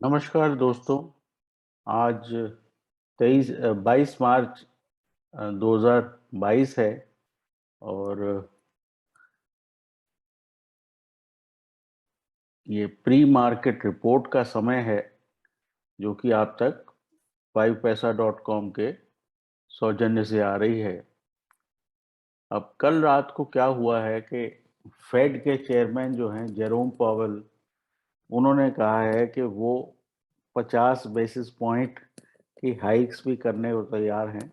नमस्कार दोस्तों। आज 22 मार्च 2022 है और ये प्री मार्केट रिपोर्ट का समय है जो कि आप तक 5paisa.com के सौजन्य से आ रही है। अब कल रात को क्या हुआ है कि फेड के चेयरमैन जो हैं जेरोम पावेल, उन्होंने कहा है कि वो 50 बेसिस पॉइंट की हाइक्स भी करने को तैयार हैं।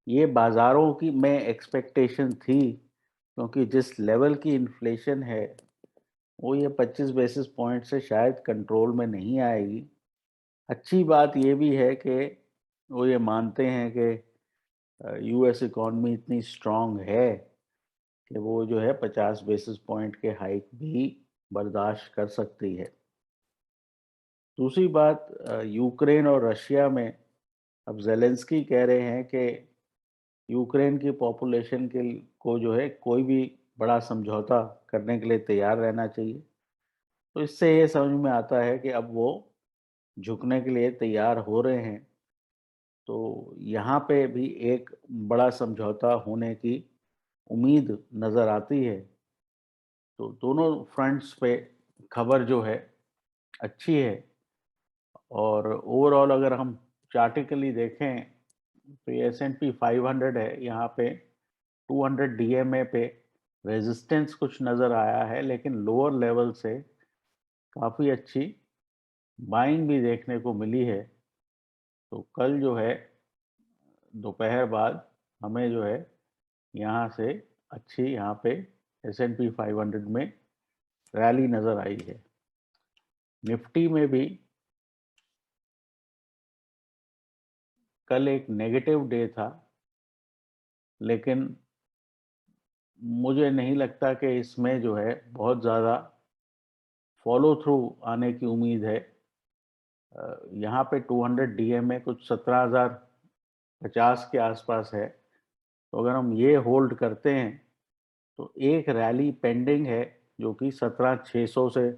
ये बाजारों की में एक्सपेक्टेशन थी, क्योंकि जिस लेवल की इन्फ्लेशन है वो ये 25 बेसिस पॉइंट से शायद कंट्रोल में नहीं आएगी। अच्छी बात ये भी है कि वो ये मानते हैं कि यूएस इकॉनमी इतनी स्ट्रांग है कि वो जो है 50 बेसिस पॉइंट के हाइक भी बर्दाश्त कर सकती है। दूसरी बात, यूक्रेन और रशिया में अब ज़ेलेंस्की कह रहे हैं कि यूक्रेन की पॉपुलेशन के को जो है कोई भी बड़ा समझौता करने के लिए तैयार रहना चाहिए। तो इससे ये समझ में आता है कि अब वो झुकने के लिए तैयार हो रहे हैं। तो यहाँ पे भी एक बड़ा समझौता होने की उम्मीद नज़र आती है। तो दोनों फ्रंट्स पे खबर जो है अच्छी है। और ओवरऑल अगर हम चार्टिकली देखें तो ये S&P 500 है, यहाँ पे 200 DMA पे रेजिस्टेंस कुछ नज़र आया है, लेकिन लोअर लेवल से काफ़ी अच्छी बाइंग भी देखने को मिली है। तो कल जो है दोपहर बाद हमें जो है यहाँ से अच्छी यहाँ पे S&P 500 में रैली नज़र आई है। निफ्टी में भी कल एक नेगेटिव डे था, लेकिन मुझे नहीं लगता कि इसमें जो है बहुत ज़्यादा फॉलो थ्रू आने की उम्मीद है। यहाँ पे 200 DMA कुछ 17,050 के आसपास है। तो अगर हम ये होल्ड करते हैं तो एक रैली पेंडिंग है जो कि 17,600 से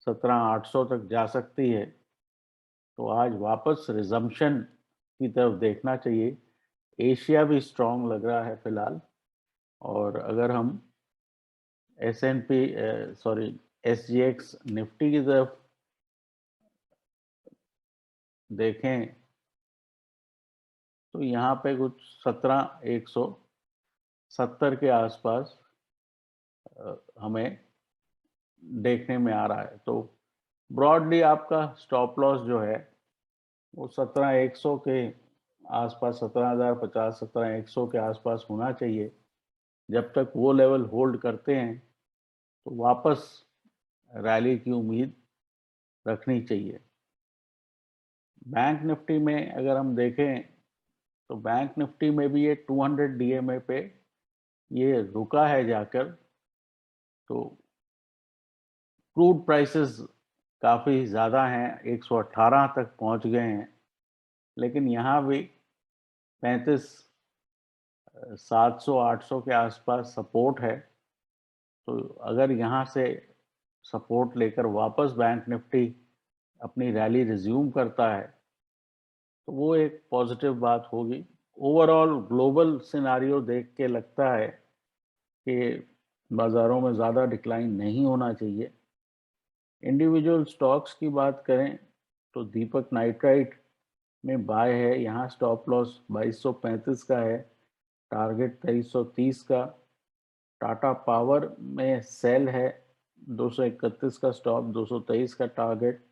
17,800 तक जा सकती है। तो आज वापस रिजम्पशन की तरफ देखना चाहिए। एशिया भी स्ट्रांग लग रहा है फिलहाल। और अगर हम S&P सॉरी SGX निफ्टी की तरफ देखें तो यहाँ पे कुछ 17,170 के आसपास हमें देखने में आ रहा है। तो ब्रॉडली आपका स्टॉप लॉस जो है वो 17,100 के आसपास, 17,050, 17,100 के आसपास होना चाहिए। जब तक वो लेवल होल्ड करते हैं तो वापस रैली की उम्मीद रखनी चाहिए। बैंक निफ्टी में अगर हम देखें तो बैंक निफ्टी में भी ये 200 DMA पे ये रुका है जाकर। तो क्रूड प्राइसेस काफ़ी ज़्यादा हैं, 118 तक पहुंच गए हैं, लेकिन यहाँ भी 35 700 800 के आसपास सपोर्ट है। तो अगर यहाँ से सपोर्ट लेकर वापस बैंक निफ्टी अपनी रैली रिज्यूम करता है तो वो एक पॉजिटिव बात होगी। ओवरऑल ग्लोबल सिनारियो देख के लगता है कि बाज़ारों में ज़्यादा डिक्लाइन नहीं होना चाहिए। इंडिविजुअल स्टॉक्स की बात करें तो दीपक नाइट्राइट में बाय है, यहाँ स्टॉप लॉस 2235 का है, टारगेट 2330 का। टाटा पावर में सेल है, 231 का स्टॉप, 223 का टारगेट।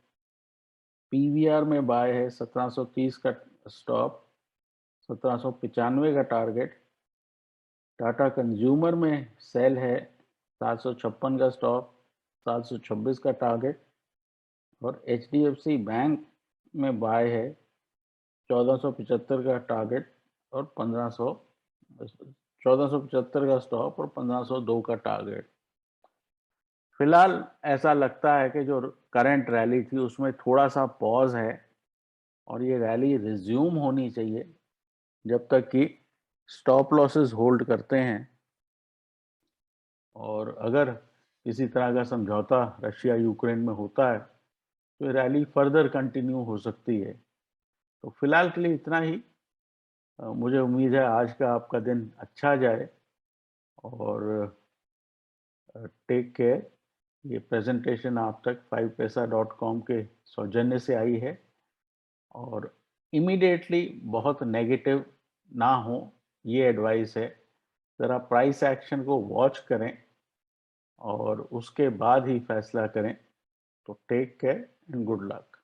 पीवीआर में बाय है, 1730 का स्टॉप, 1795 का टारगेट। टाटा कंज्यूमर में सेल है, 756 का स्टॉप, 726 का टारगेट। और HDFC बैंक में बाय है, 1475 का टारगेट और 1475 का स्टॉप और 1502 का टारगेट। फिलहाल ऐसा लगता है कि जो करंट रैली थी उसमें थोड़ा सा पॉज है और ये रैली रिज्यूम होनी चाहिए जब तक कि स्टॉप लॉसेस होल्ड करते हैं। और अगर किसी तरह का समझौता रशिया यूक्रेन में होता है तो रैली फर्दर कंटिन्यू हो सकती है। तो फिलहाल के लिए इतना ही। मुझे उम्मीद है आज का आपका दिन अच्छा जाए और टेक केयर। ये प्रेजेंटेशन आप तक 5paisa.com के सौजन्य से आई है और इमीडिएटली बहुत नेगेटिव ना हो, ये एडवाइस है। ज़रा प्राइस एक्शन को वॉच करें और उसके बाद ही फैसला करें। तो take care and good luck.